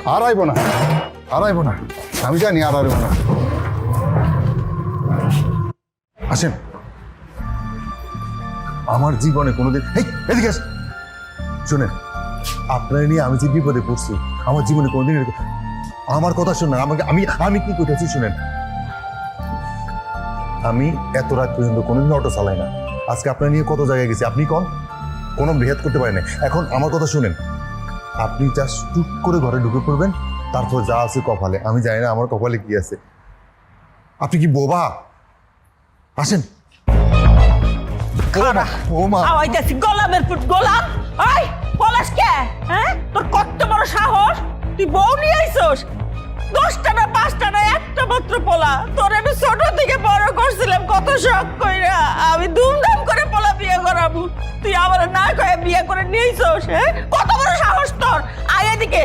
আর আইব না, আর আইব না, আমি জানি আর আইব না। আসেন। আমার জীবনে কোনোদিন এদিকে আসেন। শুনেন, আপনার নিয়ে আমি যে বিপদে পড়ছি, আমার জীবনে কোনোদিন আমার কথা শুনেন। আমাকে আমি আমি কি করতেছি শুনেন। আমি এত রাত পর্যন্ত কোনোদিন অটো চালাই না। আজকে আপনার নিয়ে কত জায়গায় গেছি, আপনি কোন কোনো ভেদ করতে পারেন না। এখন আমার কথা শুনেন, আপনি জাস্ট টুক করে ঘরে ঢুকে পড়বেন, তারপর যা আছে কপালে। আমি জানি না আমার কপালে কি আছে। আপনি কি বোবা? আসেন। খারা ও মা, আওয়াইতাছি গোলামের ফুট গোলাম। ওই পলাশ কে? হ্যাঁ, তোর কত বড় সাহস, তুই বউ নিয়ে আইছস? 10টা না 5টা না একটা মাত্র পোলা, তোর আমি ছোট থেকে বড় করছিলাম কত শখ কইরা। আমি ধুমধাম করে পোলা বিয়ে করাবো, তুই আমার না কয়ে বিয়ে করে নিয়ে আইছস? হ্যাঁ, কত বড় সাহস তোর? আয় এদিকে।